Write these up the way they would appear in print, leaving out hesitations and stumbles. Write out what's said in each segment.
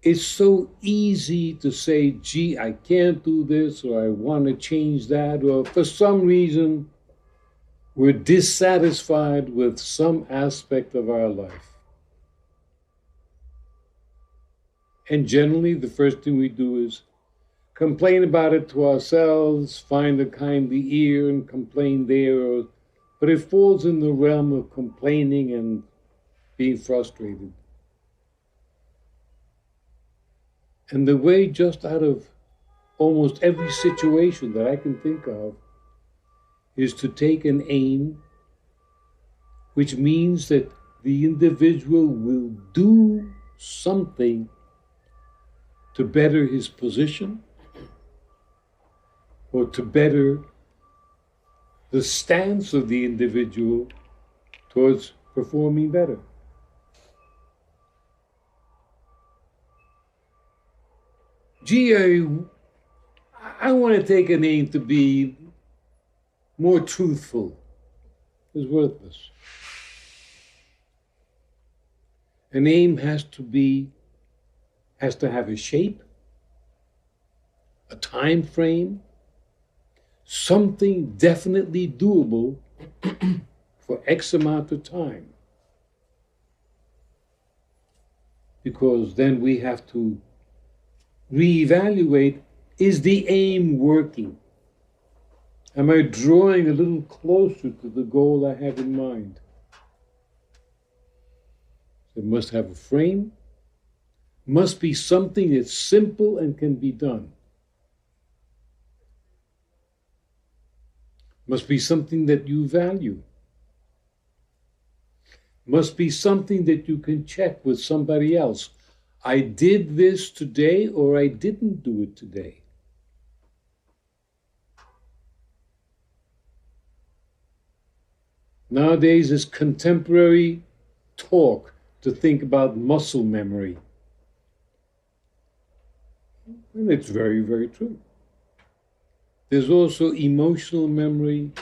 It's so easy to say, gee, I can't do this, or I want to change that, or for some reason we're dissatisfied with some aspect of our life. And generally, the first thing we do is complain about it to ourselves, find a kindly ear and complain there, but it falls in the realm of complaining and being frustrated. And the way, just out of almost every situation that I can think of, is to take an aim, which means that the individual will do something to better his position or to better the stance of the individual towards performing better. Gee, I want to take an aim to be more truthful. Is worthless. An aim has to have a shape, a time frame, something definitely doable for X amount of time. Because then we have to reevaluate, is the aim working? Am I drawing a little closer to the goal I have in mind? It must have a frame, must be something that's simple and can be done. Must be something that you value. Must be something that you can check with somebody else. I did this today or I didn't do it today. Nowadays, it's contemporary talk to think about muscle memory. And it's very, very true. There's also emotional memory,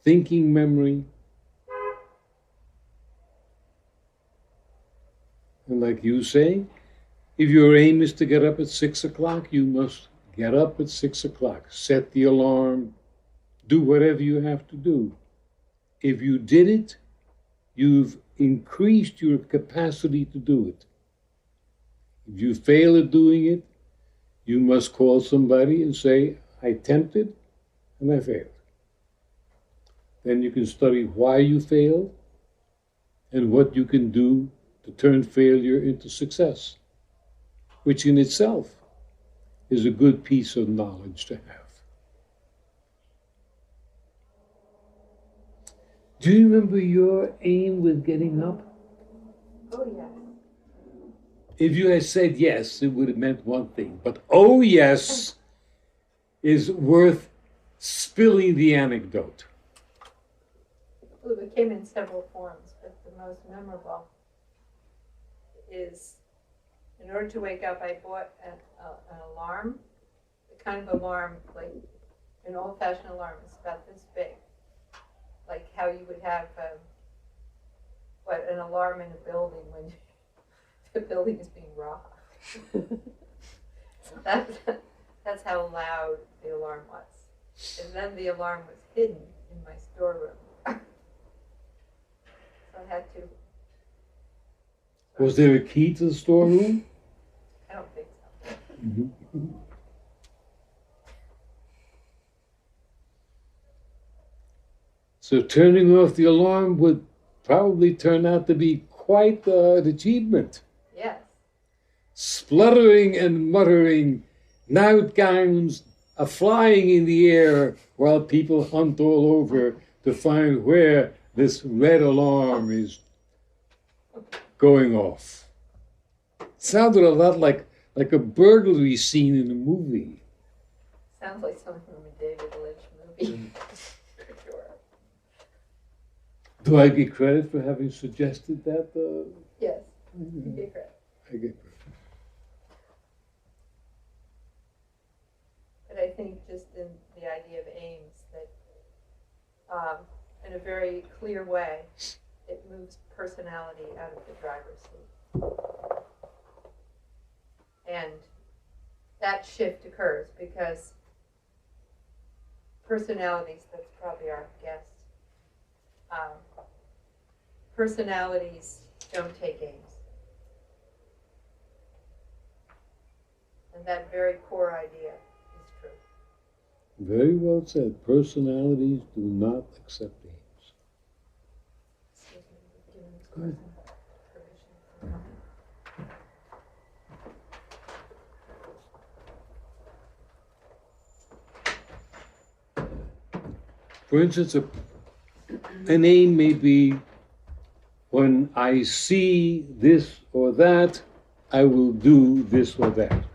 thinking memory. And like you say, if your aim is to get up at 6 o'clock, you must get up at 6 o'clock. Set the alarm, do whatever you have to do. If you did it, you've increased your capacity to do it. If you fail at doing it, you must call somebody and say, I attempted and I failed. Then you can study why you failed and what you can do to turn failure into success, which in itself is a good piece of knowledge to have. Do you remember your aim with getting up? Oh, yes. If you had said yes, it would have meant one thing. But oh, yes is worth spilling the anecdote. Well, it came in several forms, but the most memorable is, in order to wake up, I bought an alarm, the kind of alarm, like an old-fashioned alarm. It's about this big, like how you would have an alarm in a building when the building is being robbed. So that's how loud the alarm was. And then the alarm was hidden in my storeroom. So I had to. Was there a key to the storeroom? I don't think so. Mm-hmm. So turning off the alarm would probably turn out to be quite an achievement. Yes. Spluttering and muttering, nightgowns are flying in the air while people hunt all over to find where this red alarm is going off. Sounded a lot like a burglary scene in a movie. Sounds like something from a David Lynch movie. Sure. Do I get credit for having suggested that? Yes, you get credit. I get credit. But I think just in the idea of aims, that in a very clear way, it moves personality out of the driver's seat. and that shift occurs because personalities, that's probably our guest, personalities don't take aims. And that very core idea is true. Very well said. Personalities do not accept aims. Excuse me, we've given this Go ahead. person permission. For instance, an aim may be, when I see this or that, I will do this or that.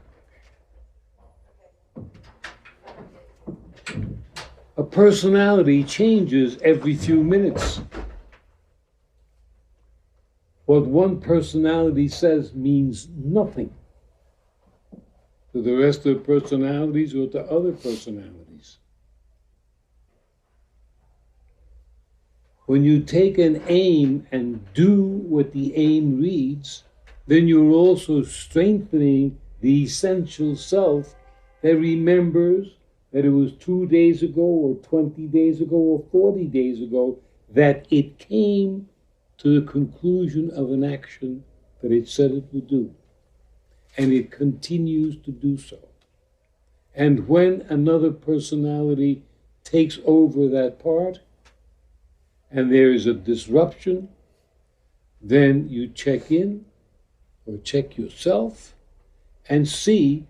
A personality changes every few minutes. What one personality says means nothing to the rest of the personalities or to other personalities. When you take an aim and do what the aim reads, then you're also strengthening the essential self that remembers that it was 2 days ago or 20 days ago or 40 days ago that it came to the conclusion of an action that it said it would do. And it continues to do so. And when another personality takes over that part, and there is a disruption, then you check in or check yourself and see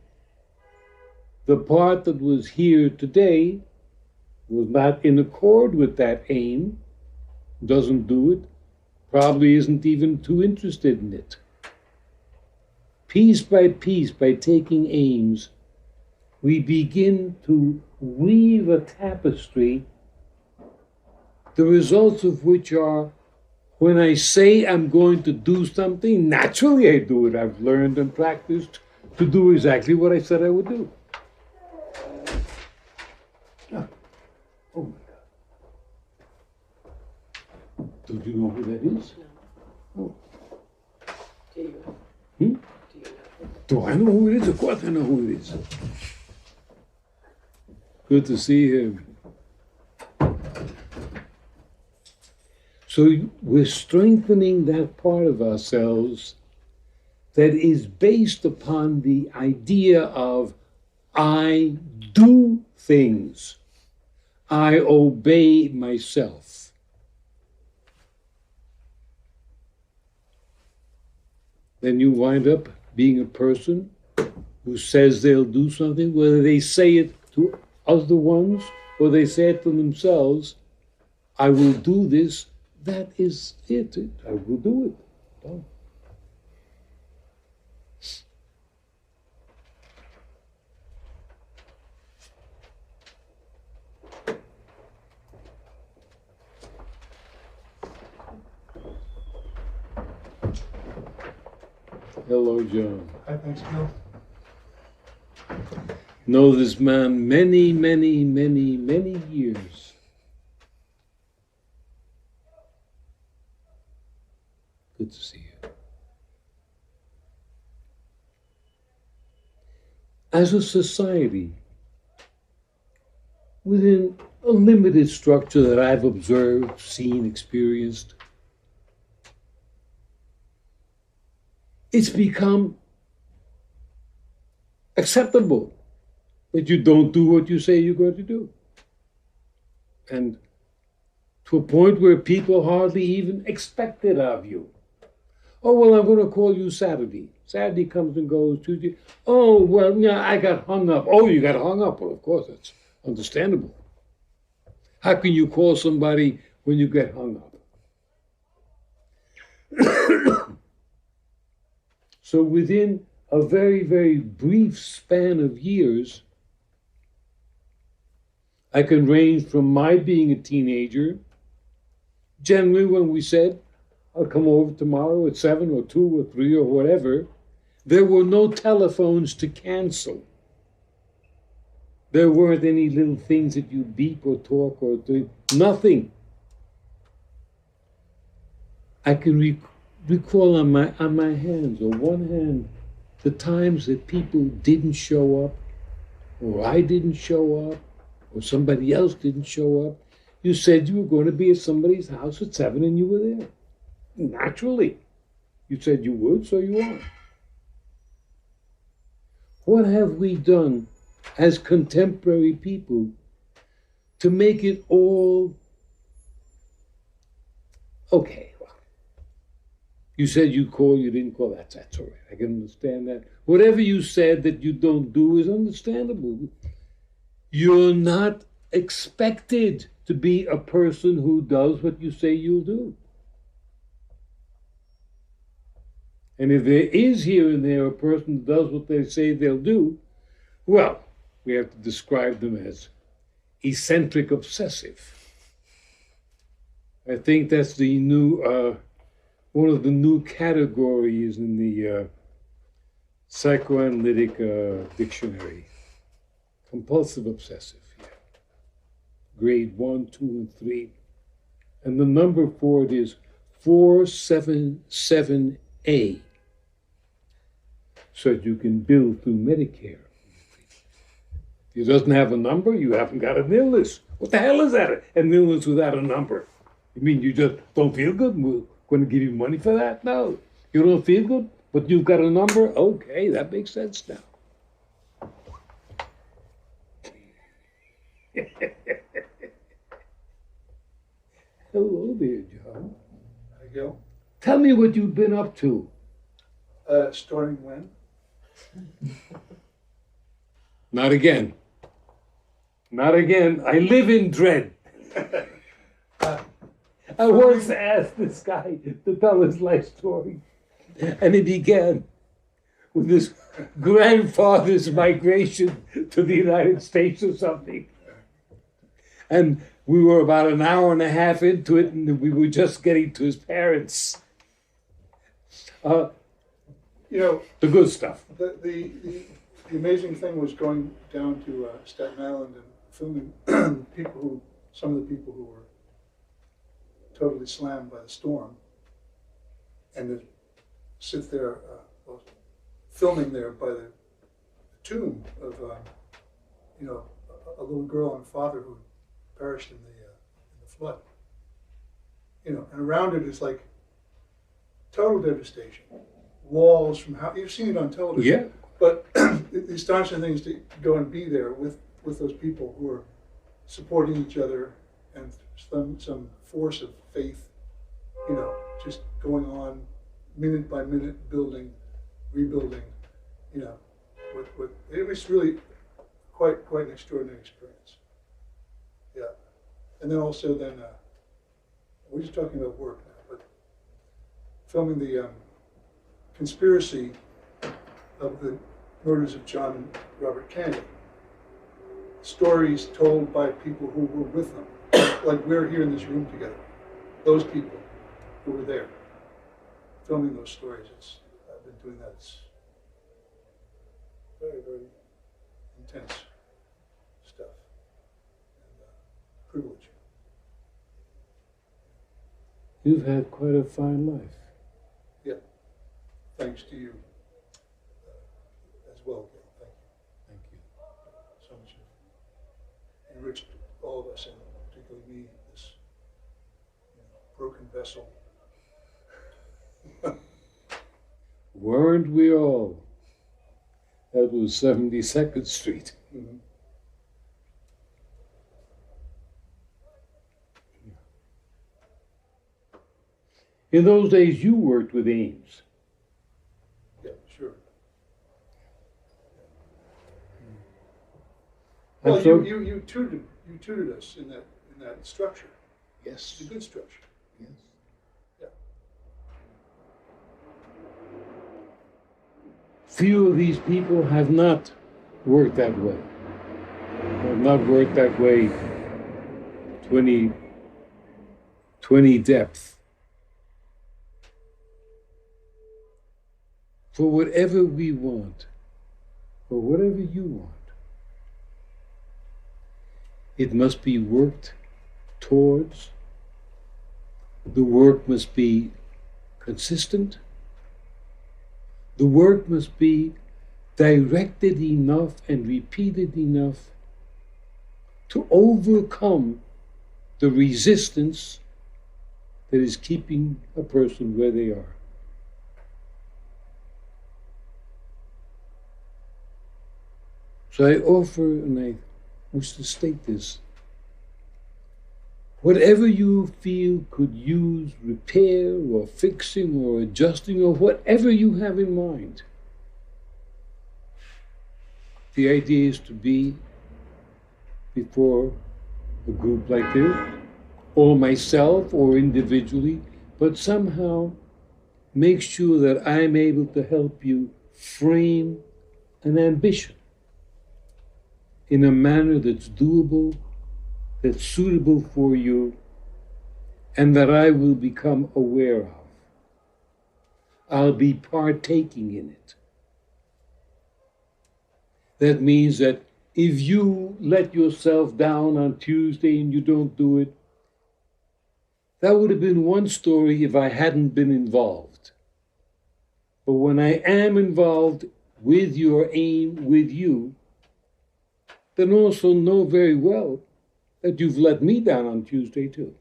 the part that was here today was not in accord with that aim, doesn't do it, probably isn't even too interested in it. Piece, by taking aims, we begin to weave a tapestry, the results of which are, when I say I'm going to do something, naturally I do it. I've learned and practiced to do exactly what I said I would do. Oh my God. Don't you know who that is? No. Oh. Do you? Hmm? Do you know? Do I know who it is? Of course I know who it is. Good to see him. So we're strengthening that part of ourselves that is based upon the idea of I do things. I obey myself. Then you wind up being a person who says they'll do something, whether they say it to other ones or they say it to themselves, I will do this, that is it. I will do it. Done. Hello, John. Hi, thanks, Gil. Know this man many, many, many, many years. Good to see you. As a society, within a limited structure that I've observed, seen, experienced, it's become acceptable that you don't do what you say you're going to do. And to a point where people hardly even expect it of you. Oh, well, I'm going to call you Saturday. Saturday comes and goes. Tuesday. Oh, well, yeah, I got hung up. Oh, you got hung up. Well, of course, that's understandable. How can you call somebody when you get hung up? So within a very, very brief span of years, I can range from my being a teenager, generally when we said, I'll come over tomorrow at 7 or 2 or 3 or whatever, there were no telephones to cancel. There weren't any little things that you beep or talk or do, nothing. I can recall on my hands, or one hand, the times that people didn't show up, or I didn't show up, or somebody else didn't show up, you said you were going to be at somebody's house at 7 and you were there. Naturally. You said you would, so you are. What have we done as contemporary people to make it all okay? Well, you said you call, you didn't call. That's all right. I can understand that. Whatever you said that you don't do is understandable. You're not expected to be a person who does what you say you'll do. And if there is here and there a person who does what they say they'll do, well, we have to describe them as eccentric obsessive. I think that's the new, one of the new categories in the psychoanalytic dictionary. Compulsive obsessive, yeah. Grade 1, 2, and 3. And the number for it is 477A. So that you can bill through Medicare. If it doesn't have a number, you haven't got an illness. What the hell is that? An illness without a number? You mean you just don't feel good? We're going to give you money for that? No. You don't feel good, but you've got a number? Okay, that makes sense now. Hello there, John. Hi, Gil. Tell me what you've been up to. Storing when? Not again. Not again. I live in dread. I once asked this guy to tell his life story, and it began with his grandfather's migration to the United States or something. And we were about an hour and a half into it, and we were just getting to his parents. You know, The good stuff. the amazing thing was going down to Staten Island and filming some of the people who were totally slammed by the storm, and to sit there, filming there by the tomb of, a little girl and father who perished in the flood. You know, and around it is like total devastation. Walls from how you've seen it on television. Yeah. But the astonishing thing is to go and be there with those people who are supporting each other and some force of faith, you know, just going on minute by minute, building, rebuilding, you know, it was really quite an extraordinary experience. Yeah. And then also we're just talking about work now, but filming the conspiracy of the murders of John and Robert Kennedy. Stories told by people who were with them, like we're here in this room together. Those people who were there, filming those stories. I've been doing that. It's very, very intense stuff and privilege. You've had quite a fine life. Yeah, thanks to you as well, Gil. Thank you. Thank you. So much you've enriched all of us, and particularly me, this broken vessel. Weren't we all? That was 72nd Street. Mm-hmm. In those days, you worked with Ames. Yeah, sure. And Well, so- you tutored us in that structure. Yes. It's a good structure. Yes. Yeah. Few of these people have not worked that way. Have not worked that way to any depth. For whatever we want, or whatever you want, it must be worked towards. The work must be consistent. The work must be directed enough and repeated enough to overcome the resistance that is keeping a person where they are. So I offer, and I wish to state this, whatever you feel could use repair or fixing or adjusting or whatever you have in mind, the idea is to be before a group like this, or myself or individually, but somehow make sure that I'm able to help you frame an ambition in a manner that's doable, that's suitable for you, and that I will become aware of. I'll be partaking in it. That means that if you let yourself down on Tuesday and you don't do it, that would have been one story if I hadn't been involved. But when I am involved with your aim, with you, then also know very well that you've let me down on Tuesday too.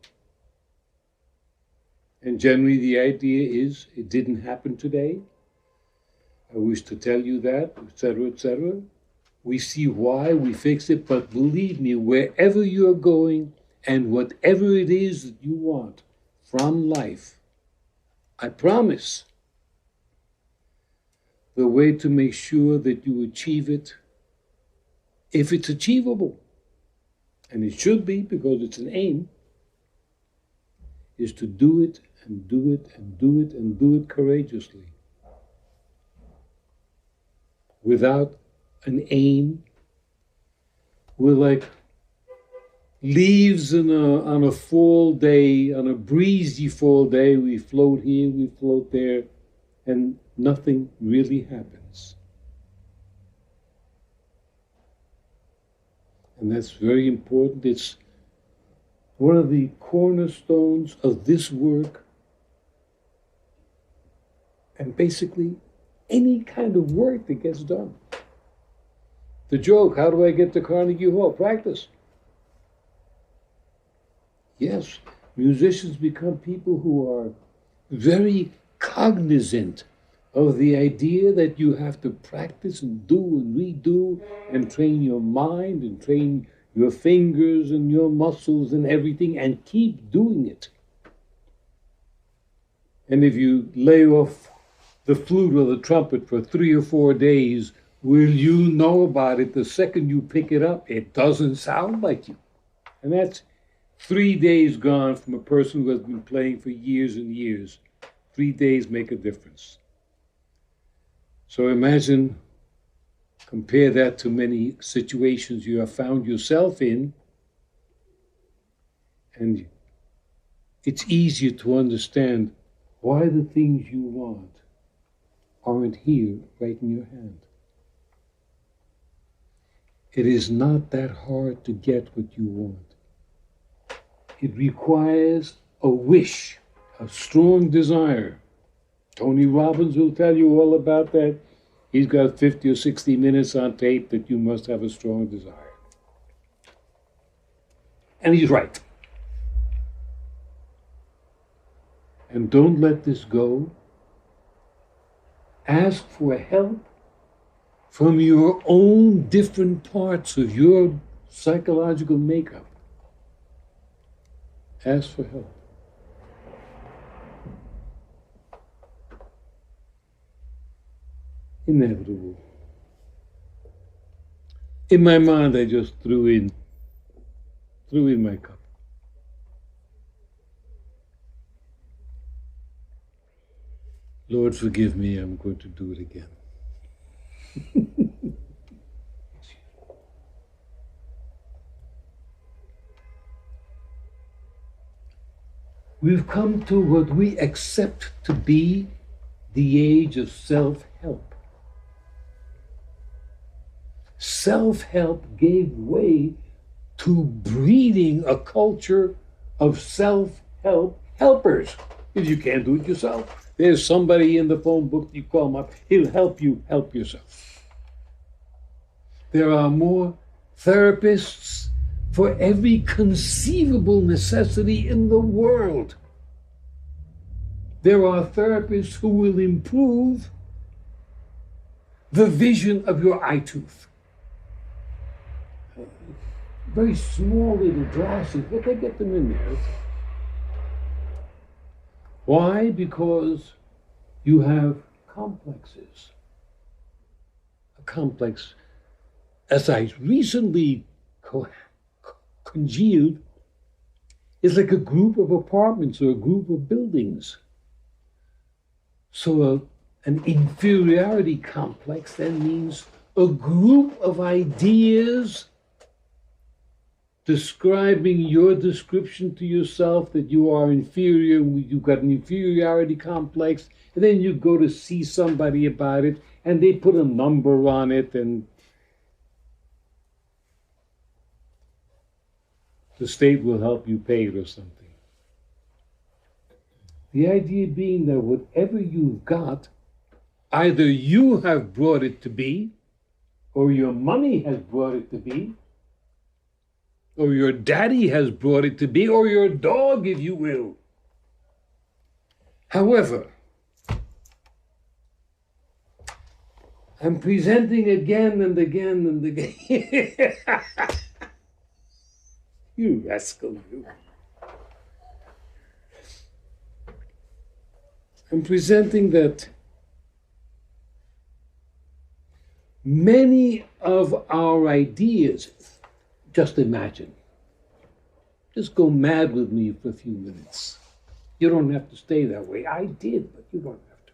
And generally the idea is, it didn't happen today. I wish to tell you that, etc., etc. We see why, we fix it, but believe me, wherever you're going and whatever it is that you want from life, I promise the way to make sure that you achieve it, if it's achievable, and it should be because it's an aim, is to do it and do it and do it and do it courageously. Without an aim, we're like leaves on a fall day, on a breezy fall day. We float here, we float there, and nothing really happens. And that's very important. It's one of the cornerstones of this work, and basically any kind of work that gets done. The joke, how do I get to Carnegie Hall? Practice. Yes, musicians become people who are very cognizant of the idea that you have to practice and do and redo and train your mind and train your fingers and your muscles and everything and keep doing it. And if you lay off the flute or the trumpet for 3 or 4 days, will you know about it the second you pick it up? It doesn't sound like you. And that's 3 days gone from a person who has been playing for years and years. 3 days make a difference. So imagine, compare that to many situations you have found yourself in, and it's easier to understand why the things you want aren't here right in your hand. It is not that hard to get what you want. It requires a wish, a strong desire. Tony Robbins will tell you all about that. He's got 50 or 60 minutes on tape that you must have a strong desire. And he's right. And don't let this go. Ask for help from your own different parts of your psychological makeup. Ask for help. Inevitable. In my mind, I just threw in my cup. Lord, forgive me, I'm going to do it again. We've come to what we accept to be the age of self-help. Self-help gave way to breeding a culture of self-help helpers. If you can't do it yourself, There's somebody in the phone book, you call him up, he'll help you help yourself. There are more therapists for every conceivable necessity in the world. There are therapists who will improve the vision of your eye tooth. Very small little glasses, but they get them in there. Why? Because you have complexes. A complex, as I recently congealed, is like a group of apartments or a group of buildings. So an inferiority complex then means a group of ideas describing your description to yourself that you are inferior, you've got an inferiority complex, and then you go to see somebody about it, and they put a number on it, and the state will help you pay it or something. The idea being that whatever you've got, either you have brought it to be, or your money has brought it to be, or your daddy has brought it to be, or your dog, if you will. However, I'm presenting again and again and again. You rascal, you. I'm presenting that many of our ideas, just imagine, just go mad with me for a few minutes. You don't have to stay that way. I did, but you don't have to.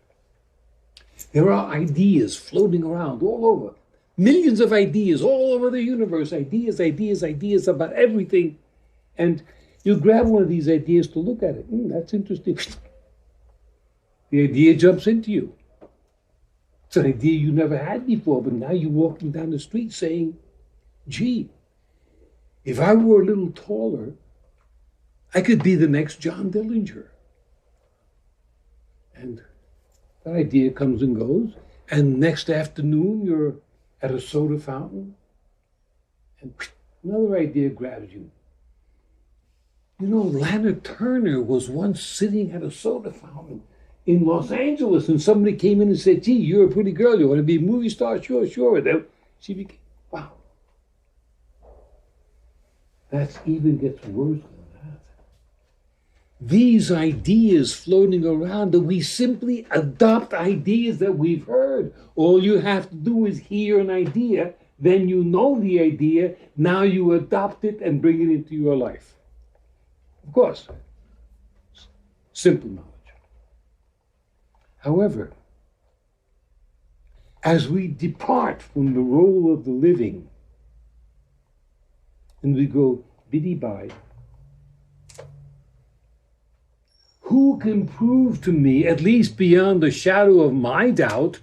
There are ideas floating around all over. Millions of ideas all over the universe. Ideas about everything. And you grab one of these ideas to look at it. That's interesting. The idea jumps into you. It's an idea you never had before, but now you're walking down the street saying, gee, if I were a little taller, I could be the next John Dillinger. And that idea comes and goes, and next afternoon you're at a soda fountain, and another idea grabs you. You know, Lana Turner was once sitting at a soda fountain in Los Angeles, and somebody came in and said, gee, you're a pretty girl, you want to be a movie star? Sure. And then she became, wow. That even gets worse than that. These ideas floating around, and we simply adopt ideas that we've heard. All you have to do is hear an idea, then you know the idea, now you adopt it and bring it into your life. Of course, simple knowledge. However, as we depart from the role of the living and we go biddy by, who can prove to me, at least beyond the shadow of my doubt,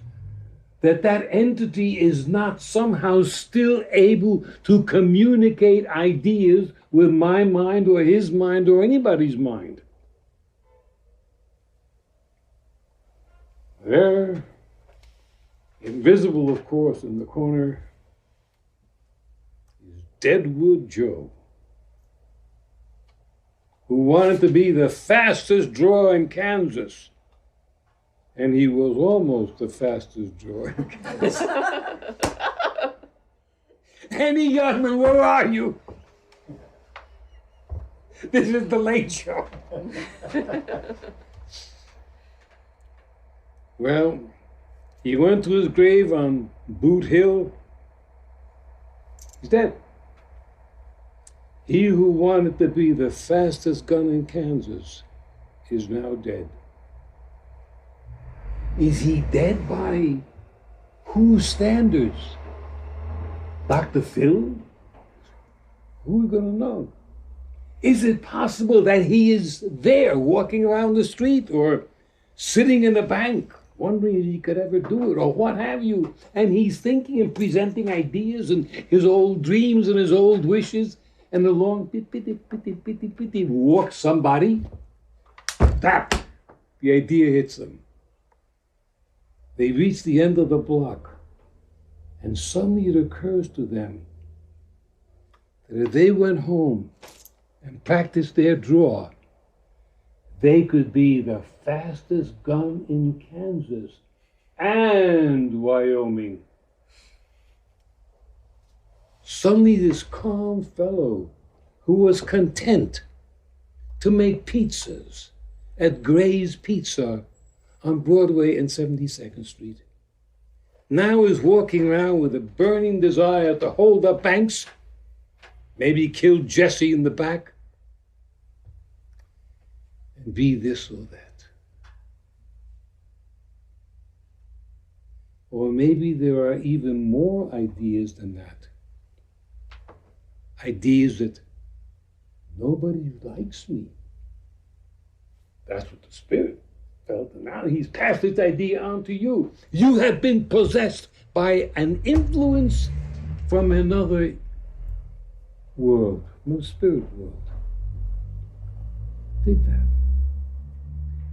that that entity is not somehow still able to communicate ideas with my mind or his mind or anybody's mind? There, invisible, of course, in the corner, is Deadwood Joe, who wanted to be the fastest drawer in Kansas. And he was almost the fastest drawer in Kansas. Henny Youngman, where are you? This is the Late Show. Well, he went to his grave on Boot Hill. He's dead. He who wanted to be the fastest gun in Kansas is now dead. Is he dead by whose standards? Dr. Phil? Who are we going to know? Is it possible that he is there walking around the street or sitting in the bank wondering if he could ever do it or what have you? And he's thinking and presenting ideas and his old dreams and his old wishes, and along walks somebody, tap, the idea hits them. They reach the end of the block, and suddenly it occurs to them that if they went home and practiced their draw, they could be the fastest gun in Kansas and Wyoming. Suddenly this calm fellow who was content to make pizzas at Gray's Pizza on Broadway and 72nd Street now is walking around with a burning desire to hold up banks, maybe kill Jesse in the back, and be this or that. Or maybe there are even more ideas than that. Ideas that nobody likes me. That's what the Spirit felt, and now he's passed this idea on to you. You have been possessed by an influence from another world, from the spirit world. Think that.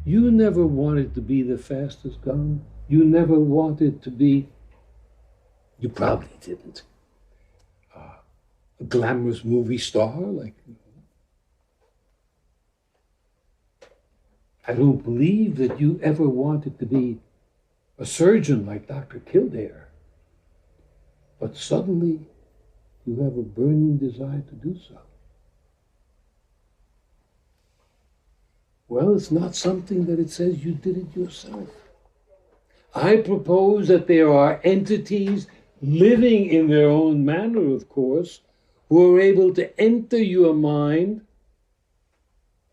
You never wanted to be the fastest gun. You never wanted to be, you probably didn't, a glamorous movie star. Like, I don't believe that you ever wanted to be a surgeon like Dr. Kildare. But suddenly, you have a burning desire to do so. Well, it's not something that it says you did it yourself. I propose that there are entities living in their own manner, of course, who are able to enter your mind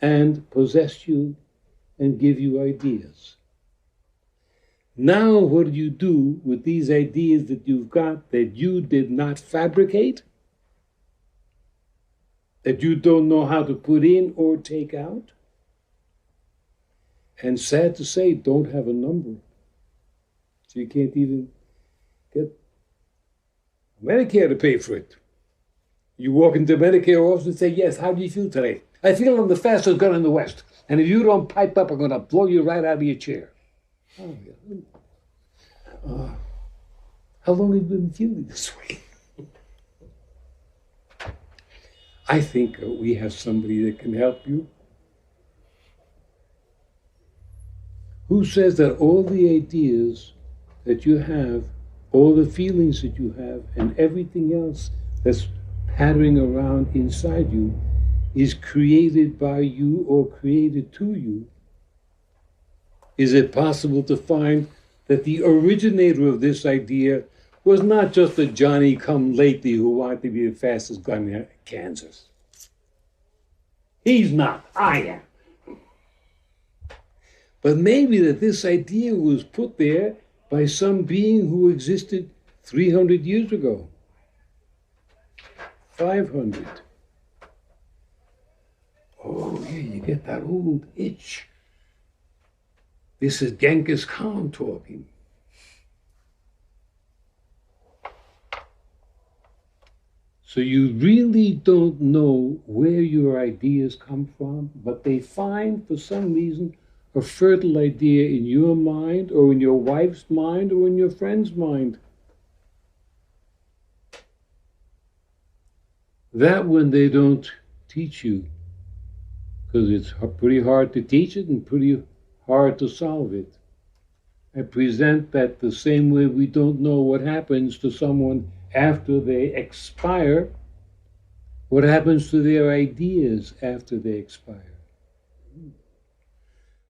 and possess you and give you ideas. Now, what do you do with these ideas that you've got that you did not fabricate, that you don't know how to put in or take out? And sad to say, don't have a number. So you can't even get Medicare to pay for it. You walk into Medicare office and say, yes, how do you feel today? I feel I'm the fastest gun in the West. And if you don't pipe up, I'm going to blow you right out of your chair. Oh, yeah. How long have you been feeling this way? I think we have somebody that can help you. Who says that all the ideas that you have, all the feelings that you have, and everything else that's pattering around inside you is created by you or created to you? Is it possible to find that the originator of this idea was not just a Johnny-come-lately who wanted to be the fastest gun in Kansas? He's not. I am. But maybe that this idea was put there by some being who existed 300 years ago, 500. Oh, yeah, you get that old itch. This is Genghis Khan talking. So you really don't know where your ideas come from, but they find, for some reason, a fertile idea in your mind, or in your wife's mind, or in your friend's mind. That one they don't teach you, because it's pretty hard to teach it and pretty hard to solve it. I present that the same way we don't know what happens to someone after they expire, what happens to their ideas after they expire.